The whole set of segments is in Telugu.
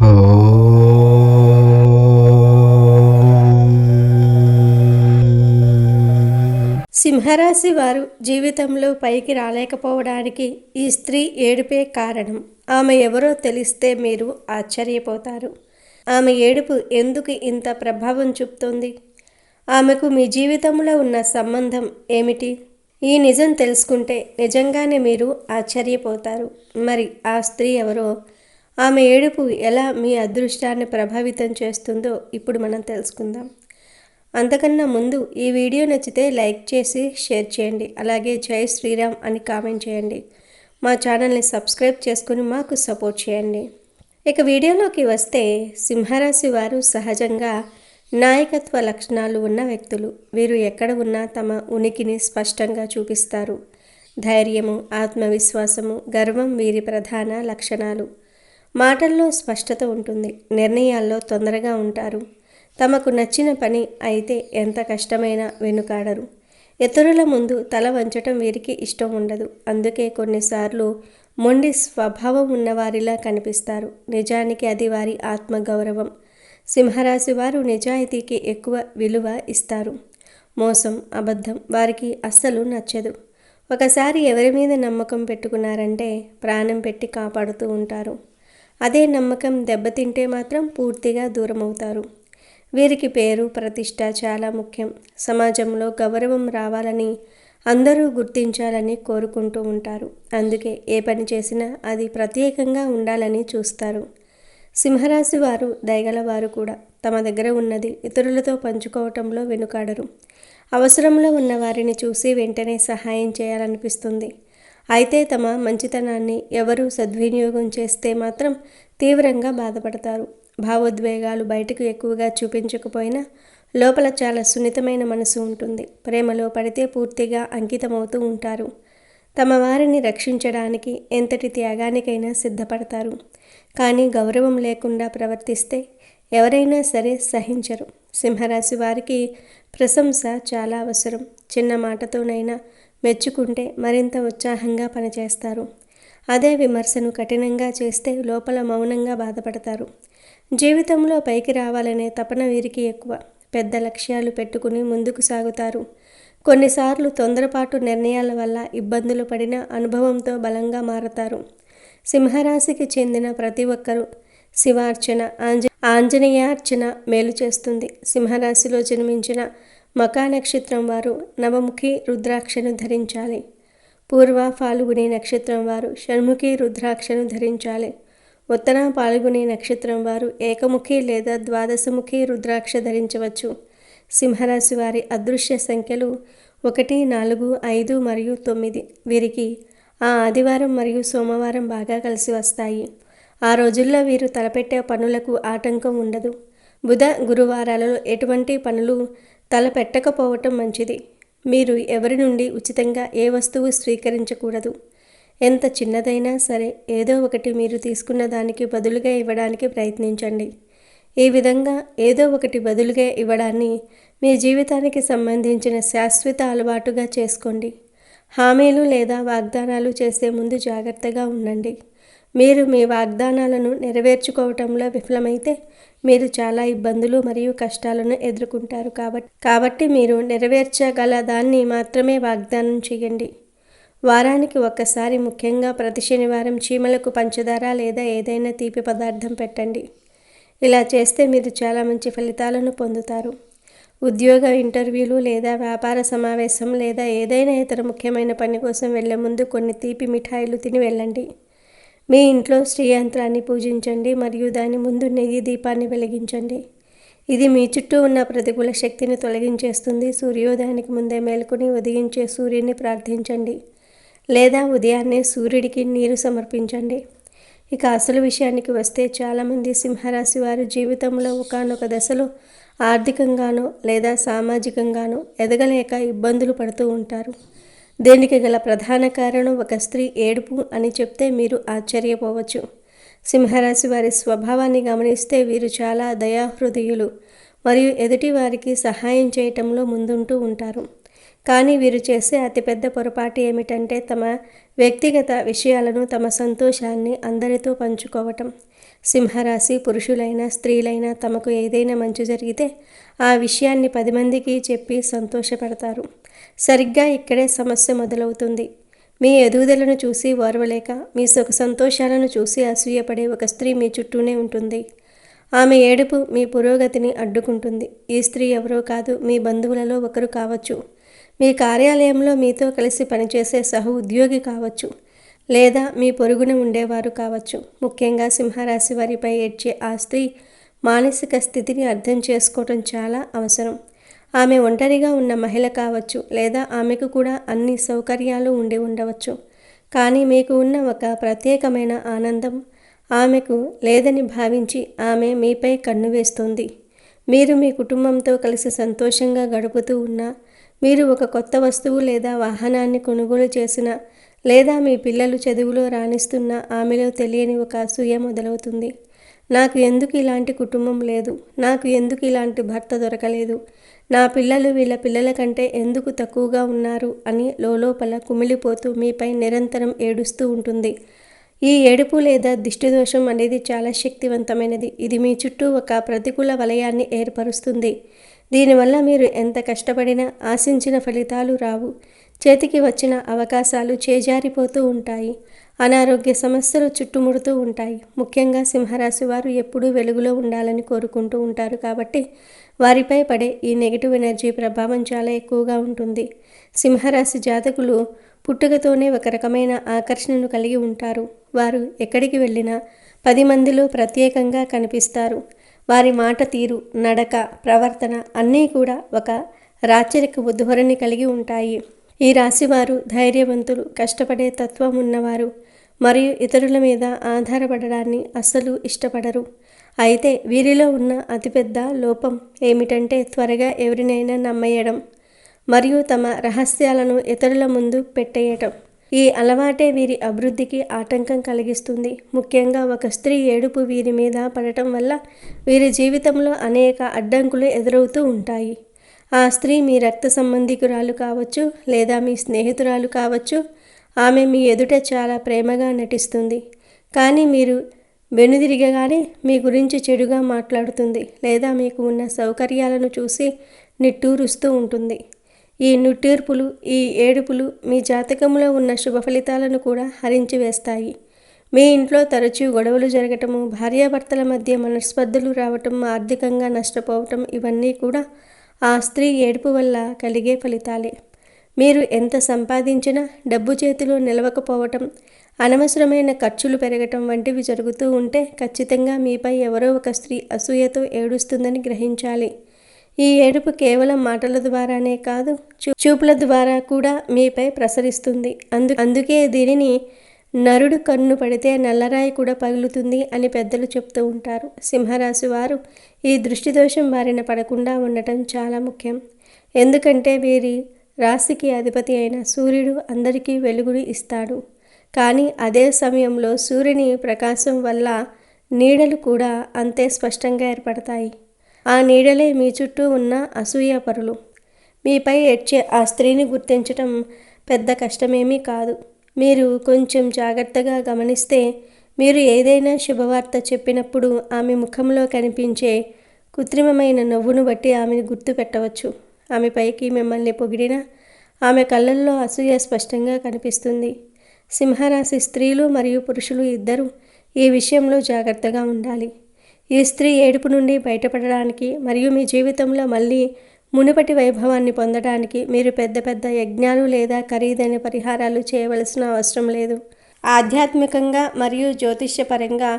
సింహరాశి వారు జీవితంలో పైకి రాలేకపోవడానికి ఈ స్త్రీ ఏడుపే కారణం. ఆమె ఎవరో తెలిస్తే మీరు ఆశ్చర్యపోతారు. ఆమె ఏడుపు ఎందుకు ఇంత ప్రభావం చూపుతోంది? ఆమెకు మీ జీవితంలో ఉన్న సంబంధం ఏమిటి? ఈ నిజం తెలుసుకుంటే నిజంగానే మీరు ఆశ్చర్యపోతారు. మరి ఆ స్త్రీ ఎవరో, ఆమె ఏడుపు ఎలా మీ అదృష్టాన్ని ప్రభావితం చేస్తుందో ఇప్పుడు మనం తెలుసుకుందాం. అంతకన్నా ముందు ఈ వీడియో నచ్చితే లైక్ చేసి షేర్ చేయండి. అలాగే జై శ్రీరామ్ అని కామెంట్ చేయండి. మా ఛానల్ని సబ్స్క్రైబ్ చేసుకుని మాకు సపోర్ట్ చేయండి. ఇక వీడియోలోకి వస్తే, సింహరాశి వారు సహజంగా నాయకత్వ లక్షణాలు ఉన్న వ్యక్తులు. వీరు ఎక్కడ ఉన్నా తమ ఉనికిని స్పష్టంగా చూపిస్తారు. ధైర్యము, ఆత్మవిశ్వాసము, గర్వం వీరి ప్రధాన లక్షణాలు. మాటల్లో స్పష్టత ఉంటుంది. నిర్ణయాల్లో తొందరగా ఉంటారు. తమకు నచ్చిన పని అయితే ఎంత కష్టమైనా వెనుకాడరు. ఇతరుల ముందు తల వంచటం వీరికి ఇష్టం ఉండదు. అందుకే కొన్నిసార్లు మొండి స్వభావం ఉన్నవారిలా కనిపిస్తారు. నిజానికి అది వారి ఆత్మగౌరవం. సింహరాశి వారు నిజాయితీకి ఎక్కువ విలువ ఇస్తారు. మోసం, అబద్ధం వారికి అస్సలు నచ్చదు. ఒకసారి ఎవరి మీద నమ్మకం పెట్టుకున్నారంటే ప్రాణం పెట్టి కాపాడుతూ ఉంటారు. అదే నమ్మకం దెబ్బతింటే మాత్రం పూర్తిగా దూరమవుతారు. వీరికి పేరు, ప్రతిష్ట చాలా ముఖ్యం. సమాజంలో గౌరవం రావాలని, అందరూ గుర్తించాలని కోరుకుంటూ ఉంటారు. అందుకే ఏ పని చేసినా అది ప్రత్యేకంగా ఉండాలని చూస్తారు. సింహరాశి వారు దయగలవారు కూడా. తమ దగ్గర ఉన్నది ఇతరులతో పంచుకోవటంలో వెనుకాడరు. అవసరంలో ఉన్న వారిని చూసి వెంటనే సహాయం చేయాలనిపిస్తుంది. అయితే తమ మంచితనాన్ని ఎవరూ సద్వినియోగం చేస్తే మాత్రం తీవ్రంగా బాధపడతారు. భావోద్వేగాలు బయటకు ఎక్కువగా చూపించకపోయినా లోపల చాలా సున్నితమైన మనసు ఉంటుంది. ప్రేమలో పడితే పూర్తిగా అంకితమవుతూ ఉంటారు. తమ వారిని రక్షించడానికి ఎంతటి త్యాగానికైనా సిద్ధపడతారు. కానీ గౌరవం లేకుండా ప్రవర్తిస్తే ఎవరైనా సరే సహించరు. సింహరాశి వారికి ప్రశంస చాలా అవసరం. చిన్న మాటతోనైనా మెచ్చుకుంటే మరింత ఉత్సాహంగా పనిచేస్తారు. అదే విమర్శను కఠినంగా చేస్తే లోపల మౌనంగా బాధపడతారు. జీవితంలో పైకి రావాలనే తపన వీరికి ఎక్కువ. పెద్ద లక్ష్యాలు పెట్టుకుని ముందుకు సాగుతారు. కొన్నిసార్లు తొందరపాటు నిర్ణయాల వల్ల ఇబ్బందులు పడిన అనుభవంతో బలంగా మారతారు. సింహరాశికి చెందిన ప్రతి ఒక్కరూ శివార్చన, ఆంజనేయార్చన మేలు చేస్తుంది. సింహరాశిలో జన్మించిన మకా నక్షత్రం వారు నవముఖి రుద్రాక్షను ధరించాలి. పూర్వ ఫాల్గుని నక్షత్రం వారు షణ్ముఖి రుద్రాక్షను ధరించాలి. ఉత్తర పాల్గొనే నక్షత్రం వారు ఏకముఖి లేదా ద్వాదశముఖి రుద్రాక్ష ధరించవచ్చు. సింహరాశి వారి అదృశ్య సంఖ్యలు 1, 4, 5 మరియు 9. వీరికి ఆ ఆదివారం మరియు సోమవారం బాగా కలిసి వస్తాయి. ఆ రోజుల్లో వీరు తలపెట్టే పనులకు ఆటంకం ఉండదు. బుధ, గురువారాలలో ఎటువంటి పనులు తలపెట్టకపోవటం మంచిది. మీరు ఎవరి నుండి ఉచితంగా ఏ వస్తువు స్వీకరించకూడదు. ఎంత చిన్నదైనా సరే ఏదో ఒకటి మీరు తీసుకున్న దానికి బదులుగా ఇవ్వడానికి ప్రయత్నించండి. ఈ విధంగా ఏదో ఒకటి బదులుగా ఇవ్వడాన్ని మీ జీవితానికి సంబంధించిన శాశ్వత అలవాటుగా చేసుకోండి. హామీలు లేదా వాగ్దానాలు చేసే ముందు జాగ్రత్తగా ఉండండి. మీరు మీ వాగ్దానాలను నెరవేర్చుకోవటంలో విఫలమైతే మీరు చాలా ఇబ్బందులు మరియు కష్టాలను ఎదుర్కొంటారు. కాబట్టి మీరు నెరవేర్చగల దాన్ని మాత్రమే వాగ్దానం చేయండి. వారానికి ఒక్కసారి, ముఖ్యంగా ప్రతి శనివారం చీమలకు పంచదార లేదా ఏదైనా తీపి పదార్థం పెట్టండి. ఇలా చేస్తే మీరు చాలా మంచి ఫలితాలను పొందుతారు. ఉద్యోగ ఇంటర్వ్యూలు లేదా వ్యాపార సమావేశం లేదా ఏదైనా ఇతర ముఖ్యమైన పని కోసం వెళ్లే ముందు కొన్ని తీపి మిఠాయిలు తిని వెళ్ళండి. మీ ఇంట్లో శ్రీయంత్రాన్ని పూజించండి మరియు దాని ముందు నెయ్యి దీపాన్ని వెలిగించండి. ఇది మీ చుట్టూ ఉన్న ప్రతికూల శక్తిని తొలగించేస్తుంది. సూర్యోదయానికి ముందే మేల్కొని ఉదయించే సూర్యుని ప్రార్థించండి లేదా ఉదయాన్నే సూర్యుడికి నీరు సమర్పించండి. ఇక అసలు విషయానికి వస్తే, చాలామంది సింహరాశి వారు జీవితంలో ఒకానొక దశలో ఆర్థికంగానో లేదా సామాజికంగానో ఎదగలేక ఇబ్బందులు పడుతూ ఉంటారు. దీనికి గల ప్రధాన కారణం ఒక స్త్రీ ఏడుపు అని చెప్తే మీరు ఆశ్చర్యపోవచ్చు. సింహరాశి వారి స్వభావాన్ని గమనిస్తే వీరు చాలా దయాహృదయులు మరియు ఎదుటి వారికి సహాయం చేయటంలో ముందుంటూ ఉంటారు. కానీ వీరు చేసే అతిపెద్ద పొరపాటు ఏమిటంటే తమ వ్యక్తిగత విషయాలను, తమ సంతోషాన్ని అందరితో పంచుకోవటం. సింహరాశి పురుషులైనా స్త్రీలైనా తమకు ఏదైనా మంచి జరిగితే ఆ విషయాన్ని 10 మందికి చెప్పి సంతోషపడతారు. సరిగ్గా ఇక్కడే సమస్య మొదలవుతుంది. మీ ఎదుగుదలను చూసి ఓర్వలేక, మీ సుఖ సంతోషాలను చూసి అసూయపడే ఒక స్త్రీ మీ చుట్టూనే ఉంటుంది. ఆమె ఏడుపు మీ పురోగతిని అడ్డుకుంటుంది. ఈ స్త్రీ ఎవరో కాదు, మీ బంధువులలో ఒకరు కావచ్చు, మీ కార్యాలయంలో మీతో కలిసి పనిచేసే సహ ఉద్యోగి కావచ్చు, లేదా మీ పొరుగున ఉండేవారు కావచ్చు. ముఖ్యంగా సింహరాశి వారిపై ఏడ్చే ఆ స్త్రీ మానసిక స్థితిని అర్థం చేసుకోవడం చాలా అవసరం. ఆమె ఒంటరిగా ఉన్న మహిళ కావచ్చు, లేదా ఆమెకు కూడా అన్ని సౌకర్యాలు ఉండి ఉండవచ్చు. కానీ మీకు ఉన్న ఒక ప్రత్యేకమైన ఆనందం ఆమెకు లేదని భావించి ఆమె మీపై కన్ను వేస్తుంది. మీరు మీ కుటుంబంతో కలిసి సంతోషంగా గడుపుతూ ఉన్నా, మీరు ఒక కొత్త వస్తువు లేదా వాహనాన్ని కొనుగోలు చేసినా, లేదా మీ పిల్లలు చదువులో రాణిస్తున్నా ఆమెలో తెలియని ఒక అసూయ మొదలవుతుంది. నాకు ఎందుకు ఇలాంటి కుటుంబం లేదు, నాకు ఎందుకు ఇలాంటి భర్త దొరకలేదు, నా పిల్లలు వీళ్ళ పిల్లల కంటే ఎందుకు తక్కువగా ఉన్నారు అని లోలోపల కుమిలిపోతూ మీపై నిరంతరం ఏడుస్తూ ఉంటుంది. ఈ ఏడుపు లేదా దిష్టిదోషం అనేది చాలా శక్తివంతమైనది. ఇది మీ చుట్టూ ఒక ప్రతికూల వలయాన్ని ఏర్పరుస్తుంది. దీనివల్ల మీరు ఎంత కష్టపడినా ఆశించిన ఫలితాలు రావు. చేతికి వచ్చిన అవకాశాలు చేజారిపోతూ ఉంటాయి. అనారోగ్య సమస్యలు చుట్టుముడుతూ ఉంటాయి. ముఖ్యంగా సింహరాశి వారు ఎప్పుడూ వెలుగులో ఉండాలని కోరుకుంటూ ఉంటారు కాబట్టి వారిపై పడే ఈ నెగిటివ్ ఎనర్జీ ప్రభావం చాలా ఎక్కువగా ఉంటుంది. సింహరాశి జాతకులు పుట్టుకతోనే ఒక రకమైన ఆకర్షణను కలిగి ఉంటారు. వారు ఎక్కడికి వెళ్ళినా 10 మందిలో ప్రత్యేకంగా కనిపిస్తారు. వారి మాట తీరు, నడక, ప్రవర్తన అన్నీ కూడా ఒక రాచరికపు ధోరణి కలిగి ఉంటాయి. ఈ రాశివారు ధైర్యవంతులు, కష్టపడే తత్వం ఉన్నవారు మరియు ఇతరుల మీద ఆధారపడడాన్ని అస్సలు ఇష్టపడరు. అయితే వీరిలో ఉన్న అతిపెద్ద లోపం ఏమిటంటే త్వరగా ఎవరినైనా నమ్మేయడం మరియు తమ రహస్యాలను ఇతరుల ముందు పెట్టేయటం. ఈ అలవాటే వీరి అభివృద్ధికి ఆటంకం కలిగిస్తుంది. ముఖ్యంగా ఒక స్త్రీ ఏడుపు వీరి మీద పడటం వల్ల వీరి జీవితంలో అనేక అడ్డంకులు ఎదురవుతూ ఉంటాయి. ఆ స్త్రీ మీ రక్త సంబంధికురాలు కావచ్చు, లేదా మీ స్నేహితురాలు కావచ్చు. ఆమె మీ ఎదుట చాలా ప్రేమగా నటిస్తుంది, కానీ మీరు వెనుదిరగగానే మీ గురించి చెడుగా మాట్లాడుతుంది, లేదా మీకు ఉన్న సౌకర్యాలను చూసి నిట్టూరుస్తూ ఉంటుంది. ఈ నిట్టూర్పులు, ఈ ఏడుపులు మీ జాతకంలో ఉన్న శుభ ఫలితాలను కూడా హరించి వేస్తాయి. మీ ఇంట్లో తరచూ గొడవలు జరగటము, భార్యాభర్తల మధ్య మనస్పర్ధలు రావటం, ఆర్థికంగా నష్టపోవటం ఇవన్నీ కూడా ఆ స్త్రీ ఏడుపు వల్ల కలిగే ఫలితాలే. మీరు ఎంత సంపాదించినా డబ్బు చేతిలో నిలవకపోవటం, అనవసరమైన ఖర్చులు పెరగటం వంటివి జరుగుతూ ఉంటే ఖచ్చితంగా మీపై ఎవరో ఒక స్త్రీ అసూయతో ఏడుస్తుందని గ్రహించాలి. ఈ ఏడుపు కేవలం మాటల ద్వారానే కాదు, చూపుల ద్వారా కూడా మీపై ప్రసరిస్తుంది. అందుకే దీనిని నరుడు కన్ను పడితే నల్లరాయి కూడా పగులుతుంది అని పెద్దలు చెప్తూ ఉంటారు. సింహరాశి వారు ఈ దృష్టిదోషం బారిన పడకుండా ఉండటం చాలా ముఖ్యం. ఎందుకంటే వీరి రాశికి అధిపతి అయిన సూర్యుడు అందరికీ వెలుగుని ఇస్తాడు. కానీ అదే సమయంలో సూర్యుని ప్రకాశం వల్ల నీడలు కూడా అంతే స్పష్టంగా ఏర్పడతాయి. ఆ నీడలే మీ చుట్టూ ఉన్న అసూయాపరులు. మీపై ఏడ్చే ఆ స్త్రీని గుర్తించటం పెద్ద కష్టమేమీ కాదు. మీరు కొంచెం జాగ్రత్తగా గమనిస్తే మీరు ఏదైనా శుభవార్త చెప్పినప్పుడు ఆమె ముఖంలో కనిపించే కృత్రిమమైన నవ్వును బట్టి ఆమెను గుర్తుపెట్టవచ్చు. ఆమె పైకి మిమ్మల్ని పొగిడినా ఆమె కళ్ళల్లో అసూయ స్పష్టంగా కనిపిస్తుంది. సింహరాశి స్త్రీలు మరియు పురుషులు ఇద్దరూ ఈ విషయంలో జాగ్రత్తగా ఉండాలి. ఈ స్త్రీ ఏడుపు నుండి బయటపడడానికి మరియు మీ జీవితంలో మళ్ళీ మునుపటి వైభవాన్ని పొందడానికి మీరు పెద్ద పెద్ద యజ్ఞాలు లేదా ఖరీదైన పరిహారాలు చేయవలసిన అవసరం లేదు. ఆధ్యాత్మికంగా మరియు జ్యోతిష్యపరంగా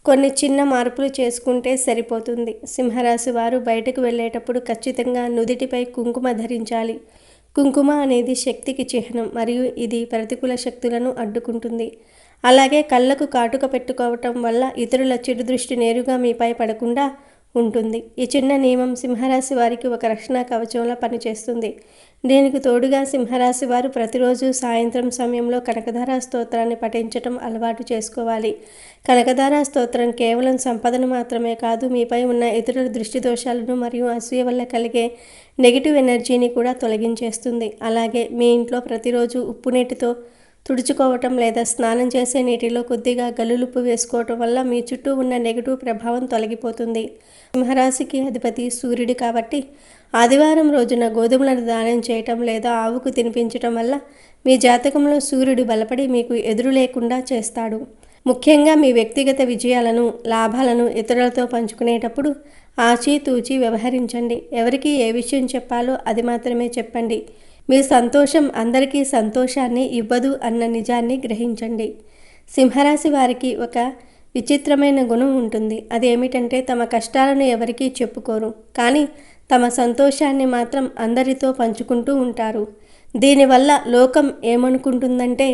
కొన్ని చిన్న మార్పులు చేసుకుంటే సరిపోతుంది. సింహరాశి వారు బయటకు వెళ్ళేటప్పుడు ఖచ్చితంగా నుదిటిపై కుంకుమ ధరించాలి. కుంకుమ అనేది శక్తికి చిహ్నం మరియు ఇది ప్రతికూల శక్తులను అడ్డుకుంటుంది. అలాగే కళ్ళకు కాటుక పెట్టుకోవటం వల్ల ఇతరుల చెడు దృష్టి నేరుగా మీపై పడకుండా ఉంటుంది. ఈ చిన్న నియమం సింహరాశి వారికి ఒక రక్షణ కవచంలా పనిచేస్తుంది. దీనికి తోడుగా సింహరాశి వారు ప్రతిరోజు సాయంత్రం సమయంలో కనకధార స్తోత్రాన్ని పఠించటం అలవాటు చేసుకోవాలి. కనకధార స్తోత్రం కేవలం సంపదను మాత్రమే కాదు, మీపై ఉన్న ఇతరుల దృష్టి దోషాలను మరియు అసూయ వల్ల కలిగే నెగిటివ్ ఎనర్జీని కూడా తొలగించేస్తుంది. అలాగే మీ ఇంట్లో ప్రతిరోజు ఉప్పు నీటితో తుడుచుకోవటం లేదా స్నానం చేసే నీటిలో కొద్దిగా గల్లులుప్పు వేసుకోవటం వల్ల మీ చుట్టూ ఉన్న నెగటివ్ ప్రభావం తొలగిపోతుంది. సింహరాశికి అధిపతి సూర్యుడు కాబట్టి ఆదివారం రోజున గోధుమలను దానం చేయటం లేదా ఆవుకు తినిపించటం వల్ల మీ జాతకంలో సూర్యుడు బలపడి మీకు ఎదురు లేకుండా చేస్తాడు. ముఖ్యంగా మీ వ్యక్తిగత విజయాలను, లాభాలను ఇతరులతో పంచుకునేటప్పుడు ఆచితూచి వ్యవహరించండి. ఎవరికి ఏ విషయం చెప్పాలో అది మాత్రమే చెప్పండి. మీ సంతోషం అందరికీ సంతోషాన్ని ఇవ్వదు అన్న నిజాన్ని గ్రహించండి. సింహరాశి వారికి ఒక విచిత్రమైన గుణం ఉంటుంది. అదేమిటంటే తమ కష్టాలను ఎవరికీ చెప్పుకోరు, కానీ తమ సంతోషాన్ని మాత్రం అందరితో పంచుకుంటూ ఉంటారు. దీనివల్ల లోకం ఏమనుకుంటుందంటే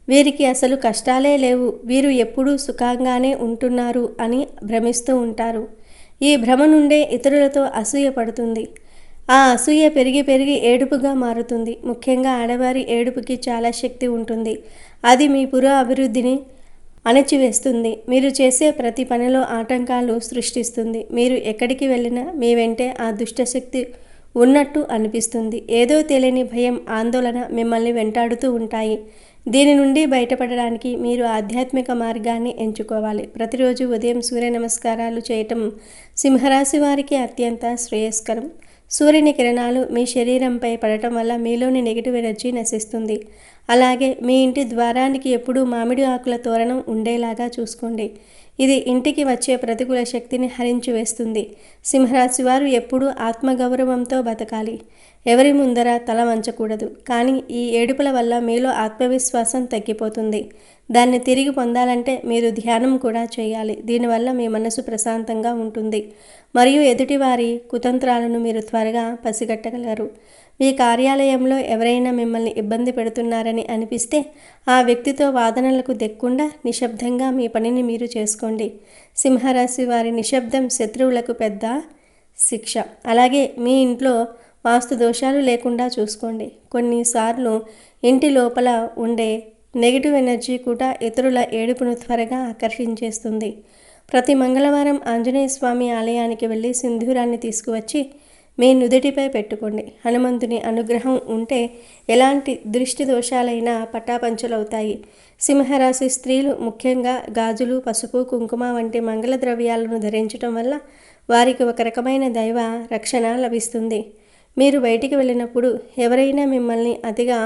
వీరికి అసలు కష్టాలే లేవు, వీరు ఎప్పుడూ సుఖంగానే ఉంటున్నారు అని భ్రమిస్తూ ఉంటారు. ఈ భ్రమ నుండే ఇతరులతో అసూయ పడుతుంది. ఆ అసూయ పెరిగి పెరిగి ఏడుపుగా మారుతుంది. ముఖ్యంగా ఆడవారి ఏడుపుకి చాలా శక్తి ఉంటుంది. అది మీ అభివృద్ధిని అణచివేస్తుంది. మీరు చేసే ప్రతి పనిలో ఆటంకాలు సృష్టిస్తుంది. మీరు ఎక్కడికి వెళ్ళినా మీ వెంటే ఆ దుష్టశక్తి ఉన్నట్టు అనిపిస్తుంది. ఏదో తెలియని భయం, ఆందోళన మిమ్మల్ని వెంటాడుతూ ఉంటాయి. దీని నుండి బయటపడడానికి మీరు ఆధ్యాత్మిక మార్గాన్ని ఎంచుకోవాలి. ప్రతిరోజు ఉదయం సూర్య నమస్కారాలు చేయటం సింహరాశి వారికి అత్యంత శ్రేయస్కరం. సూర్యుని కిరణాలు మీ శరీరంపై పడటం వల్ల మీలోని నెగిటివ్ ఎనర్జీ నశిస్తుంది. అలాగే మీ ఇంటి ద్వారానికి ఎప్పుడూ మామిడి ఆకుల తోరణం ఉండేలాగా చూసుకోండి. ఇది ఇంటికి వచ్చే ప్రతికూల శక్తిని హరించి వేస్తుంది. సింహరాశి వారు ఎప్పుడూ ఆత్మగౌరవంతో బతకాలి. ఎవరి ముందర తల వంచకూడదు. కానీ ఈ ఏడుపుల వల్ల మీలో ఆత్మవిశ్వాసం తగ్గిపోతుంది. దాన్ని తిరిగి పొందాలంటే మీరు ధ్యానం కూడా చేయాలి. దీనివల్ల మీ మనసు ప్రశాంతంగా ఉంటుంది మరియు ఎదుటివారి కుతంత్రాలను మీరు త్వరగా పసిగట్టగలరు. మీ కార్యాలయంలో ఎవరైనా మిమ్మల్ని ఇబ్బంది పెడుతున్నారని అనిపిస్తే ఆ వ్యక్తితో వాదనలకు దిక్కుండా నిశ్శబ్దంగా మీ పనిని మీరు చేసుకోండి. సింహరాశి వారి నిశ్శబ్దం శత్రువులకు పెద్ద శిక్ష. అలాగే మీ ఇంట్లో వాస్తు దోషాలు లేకుండా చూసుకోండి. కొన్నిసార్లు ఇంటి లోపల ఉండే నెగిటివ్ ఎనర్జీ కూడా ఇతరుల ఏడుపును త్వరగా ఆకర్షించేస్తుంది. ప్రతి మంగళవారం ఆంజనేయ స్వామి ఆలయానికి వెళ్ళి సింధూరాన్ని తీసుకువచ్చి మీ నుదుటిపై పెట్టుకోండి. హనుమంతుని అనుగ్రహం ఉంటే ఎలాంటి దృష్టి దోషాలైనా పటాపంచలవుతాయి. సింహరాశి స్త్రీలు ముఖ్యంగా గాజులు, పసుపు, కుంకుమ వంటి మంగళ ద్రవ్యాలను ధరించడం వల్ల వారికి ఒక రకమైన దైవ రక్షణ లభిస్తుంది. మీరు బయటికి వెళ్ళినప్పుడు ఎవరైనా మిమ్మల్ని అతిగా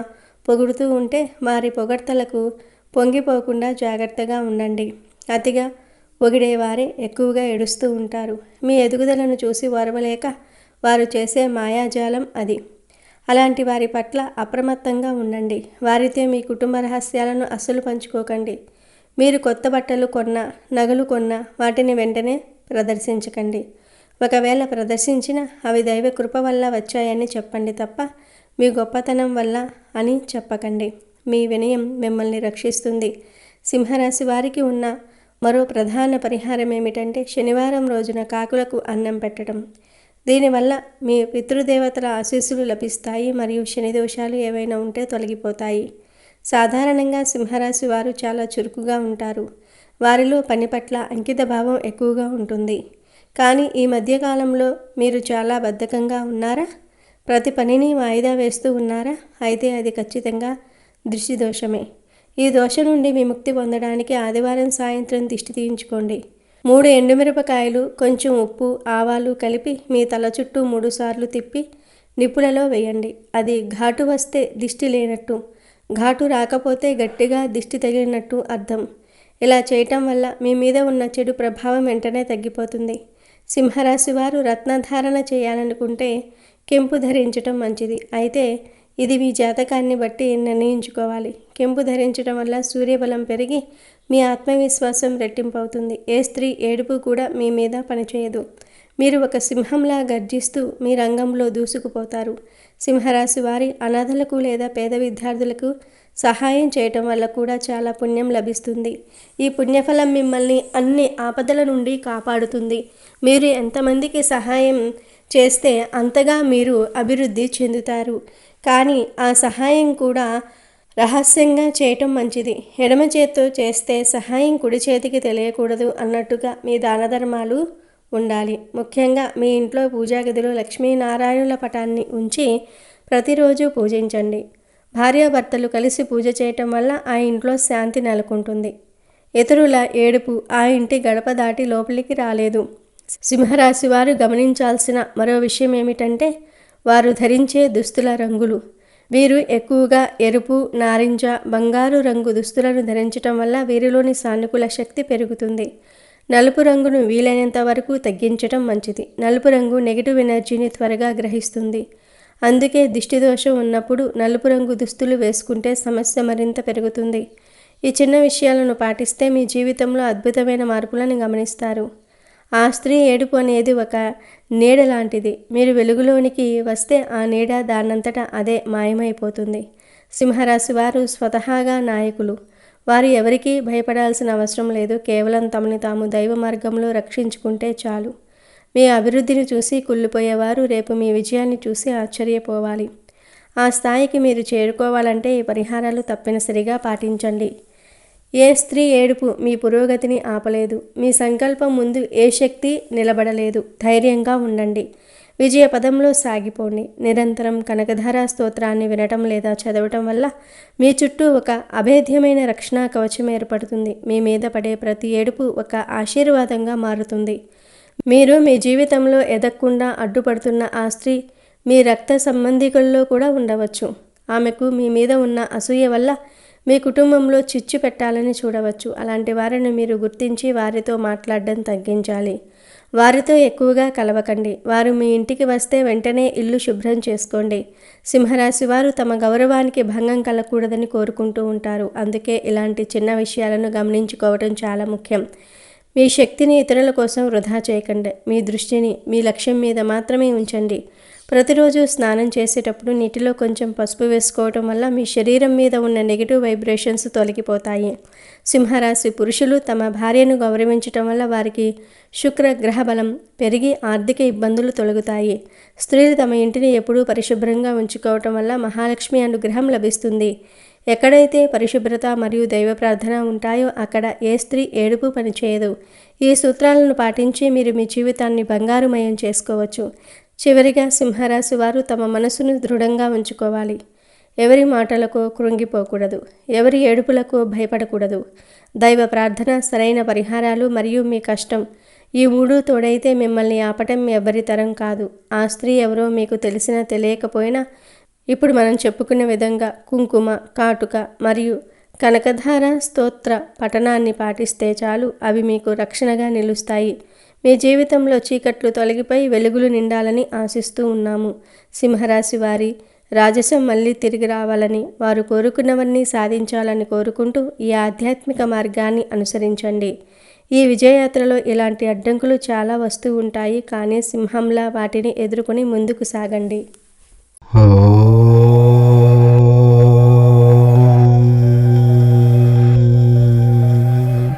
పొగుడుతూ ఉంటే వారి పొగడ్తలకు పొంగిపోకుండా జాగ్రత్తగా ఉండండి. అతిగా పొగిడేవారే ఎక్కువగా ఏడుస్తూ ఉంటారు. మీ ఎదుగుదలను చూసి ఓర్వలేక వారు చేసే మాయాజాలం అది. అలాంటి వారి పట్ల అప్రమత్తంగా ఉండండి. వారితో మీ కుటుంబ రహస్యాలను అస్సలు పంచుకోకండి. మీరు కొత్త బట్టలు కొన్నా, నగలు కొన్నా వాటిని వెంటనే ప్రదర్శించకండి. ఒకవేళ ప్రదర్శించిన అవి దైవ కృప వల్ల వచ్చాయని చెప్పండి తప్ప మీ గొప్పతనం వల్ల అని చెప్పకండి. మీ వినయం మిమ్మల్ని రక్షిస్తుంది. సింహరాశి వారికి ఉన్న మరో ప్రధాన పరిహారం ఏమిటంటే శనివారం రోజున కాకులకు అన్నం పెట్టడం. దీనివల్ల మీ పితృదేవతల ఆశీస్సులు లభిస్తాయి మరియు శని దోషాలు ఏవైనా ఉంటే తొలగిపోతాయి. సాధారణంగా సింహరాశి వారు చాలా చురుకుగా ఉంటారు. వారిలో పని పట్ల అంకిత భావం ఎక్కువగా ఉంటుంది. కానీ ఈ మధ్యకాలంలో మీరు చాలా బద్ధకంగా ఉన్నారా? ప్రతి పనిని వాయిదా వేస్తూ ఉన్నారా? అయితే అది ఖచ్చితంగా దృష్టి దోషమే. ఈ దోషం నుండి విముక్తి పొందడానికి ఆదివారం సాయంత్రం దిష్టి తీయించుకోండి. 3 ఎండుమిరపకాయలు, కొంచెం ఉప్పు, ఆవాలు కలిపి మీ తల చుట్టూ 3 సార్లు తిప్పి నిప్పులలో వేయండి. అది ఘాటు వస్తే దిష్టి లేనట్టు, ఘాటు రాకపోతే గట్టిగా దిష్టి తగిలినట్టు అర్థం. ఇలా చేయటం వల్ల మీ మీద ఉన్న చెడు ప్రభావం వెంటనే తగ్గిపోతుంది. సింహరాశి వారు రత్నధారణ చేయాలనుకుంటే కెంపు ధరించటం మంచిది. అయితే ఇది మీ జాతకాన్ని బట్టి నిర్ణయించుకోవాలి. కెంపు ధరించడం వల్ల సూర్యబలం పెరిగి మీ ఆత్మవిశ్వాసం రెట్టింపవుతుంది. ఏ స్త్రీ ఏడుపు కూడా మీ మీద పనిచేయదు. మీరు ఒక సింహంలా గర్జిస్తూ మీ రంగంలో దూసుకుపోతారు. సింహరాశి వారి అనాథలకు లేదా పేద విద్యార్థులకు సహాయం చేయటం వల్ల కూడా చాలా పుణ్యం లభిస్తుంది. ఈ పుణ్యఫలం మిమ్మల్ని అన్ని ఆపదల నుండి కాపాడుతుంది. మీరు ఎంతమందికి సహాయం చేస్తే అంతగా మీరు అభివృద్ధి చెందుతారు. కానీ ఆ సహాయం కూడా రహస్యంగా చేయటం మంచిది. ఎడమ చేత్తో చేస్తే సహాయం కుడి చేతికి తెలియకూడదు అన్నట్టుగా మీ దాన ధర్మాలు ఉండాలి. ముఖ్యంగా మీ ఇంట్లో పూజా గదిలో లక్ష్మీనారాయణుల పటాన్ని ఉంచి ప్రతిరోజు పూజించండి. భార్యాభర్తలు కలిసి పూజ చేయటం వల్ల ఆ ఇంట్లో శాంతి నెలకొంటుంది. ఇతరుల ఏడుపు ఆ ఇంటి గడప దాటి లోపలికి రాలేదు. సింహరాశి వారు గమనించాల్సిన మరో విషయం ఏమిటంటే వారు ధరించే దుస్తుల రంగులు. వీరు ఎక్కువగా ఎరుపు, నారింజ, బంగారు రంగు దుస్తులను ధరించటం వల్ల వీరిలోని సానుకూల శక్తి పెరుగుతుంది. నలుపు రంగును వీలైనంత వరకు తగ్గించటం మంచిది. నలుపు రంగు నెగిటివ్ ఎనర్జీని త్వరగా గ్రహిస్తుంది. అందుకే దిష్టి దోషం ఉన్నప్పుడు నలుపు రంగు దుస్తులు వేసుకుంటే సమస్య మరింత పెరుగుతుంది. ఈ చిన్న విషయాలను పాటిస్తే మీ జీవితంలో అద్భుతమైన మార్పులను గమనిస్తారు. ఆ స్త్రీ ఏడుపు అనేది ఒక నీడ లాంటిది. మీరు వెలుగులోనికి వస్తే ఆ నీడ దానంతటా అదే మాయమైపోతుంది. సింహరాశి వారు స్వతహాగా నాయకులు. వారు ఎవరికీ భయపడాల్సిన అవసరం లేదు. కేవలం తమని తాము దైవ మార్గంలో రక్షించుకుంటే చాలు. మీ అభివృద్ధిని చూసి కుళ్ళిపోయేవారు రేపు మీ విజయాన్ని చూసి ఆశ్చర్యపోవాలి. ఆ స్థాయికి మీరు చేరుకోవాలంటే ఈ పరిహారాలు తప్పనిసరిగా పాటించండి. ఏ స్త్రీ ఏడుపు మీ పురోగతిని ఆపలేదు. మీ సంకల్పం ముందు ఏ శక్తి నిలబడలేదు. ధైర్యంగా ఉండండి. విజయ పదంలో సాగిపోండి. నిరంతరం కనకధార స్తోత్రాన్ని వినటం లేదా చదవటం వల్ల మీ చుట్టూ ఒక అభేద్యమైన రక్షణ కవచం ఏర్పడుతుంది. మీ మీద పడే ప్రతి ఏడుపు ఒక ఆశీర్వాదంగా మారుతుంది. మీరు మీ జీవితంలో ఎదగకుండా అడ్డుపడుతున్న ఆ స్త్రీ మీ రక్త సంబంధికుల్లో కూడా ఉండవచ్చు. ఆమెకు మీ మీద ఉన్న అసూయ వల్ల మీ కుటుంబంలో చిచ్చు పెట్టాలని చూడవచ్చు. అలాంటి వారిని మీరు గుర్తించి వారితో మాట్లాడడం తగ్గించాలి. వారితో ఎక్కువగా కలవకండి. వారు మీ ఇంటికి వస్తే వెంటనే ఇల్లు శుభ్రం చేసుకోండి. సింహరాశి వారు తమ గౌరవానికి భంగం కలగకూడదని కోరుకుంటూ ఉంటారు. అందుకే ఇలాంటి చిన్న విషయాలను గమనించుకోవడం చాలా ముఖ్యం. మీ శక్తిని ఇతరుల కోసం వృధా చేయకండి. మీ దృష్టిని మీ లక్ష్యం మీద మాత్రమే ఉంచండి. ప్రతిరోజు స్నానం చేసేటప్పుడు నీటిలో కొంచెం పసుపు వేసుకోవటం వల్ల మీ శరీరం మీద ఉన్న నెగిటివ్ వైబ్రేషన్స్ తొలగిపోతాయి. సింహరాశి పురుషులు తమ భార్యను గౌరవించటం వల్ల వారికి శుక్ర గ్రహ బలం పెరిగి ఆర్థిక ఇబ్బందులు తొలగుతాయి. స్త్రీలు తమ ఇంటిని ఎప్పుడూ పరిశుభ్రంగా ఉంచుకోవటం వల్ల మహాలక్ష్మి అనుగ్రహం లభిస్తుంది. ఎక్కడైతే పరిశుభ్రత మరియు దైవ ప్రార్థన ఉంటాయో అక్కడ ఏ స్త్రీ ఏడుపు పనిచేయదు. ఈ సూత్రాలను పాటించి మీరు మీ జీవితాన్ని బంగారుమయం చేసుకోవచ్చు. చివరిగా సింహరాశి వారు తమ మనసును దృఢంగా ఉంచుకోవాలి. ఎవరి మాటలకు కృంగిపోకూడదు. ఎవరి ఏడుపులకు భయపడకూడదు. దైవ ప్రార్థన, సరైన పరిహారాలు మరియు మీ కష్టం ఈ మూడు తోడైతే మిమ్మల్ని ఆపటం ఎవరి తరం కాదు. ఆ స్త్రీ ఎవరో మీకు తెలిసినా తెలియకపోయినా ఇప్పుడు మనం చెప్పుకున్న విధంగా కుంకుమ, కాటుక మరియు కనకధార స్తోత్ర పఠనాన్ని పాటిస్తే చాలు. అవి మీకు రక్షణగా నిలుస్తాయి. మీ జీవితంలో చీకట్లు తొలగిపోయి వెలుగులు నిండాలని ఆశిస్తూ ఉన్నాము. సింహరాశి వారి రాజసం మళ్ళీ తిరిగి రావాలని, వారు కోరుకున్నవన్నీ సాధించాలని కోరుకుంటూ ఈ ఆధ్యాత్మిక మార్గాన్ని అనుసరించండి. ఈ విజయయాత్రలో ఇలాంటి అడ్డంకులు చాలా వస్తూ ఉంటాయి. కానీ సింహంలా వాటిని ఎదుర్కొని ముందుకు సాగండి.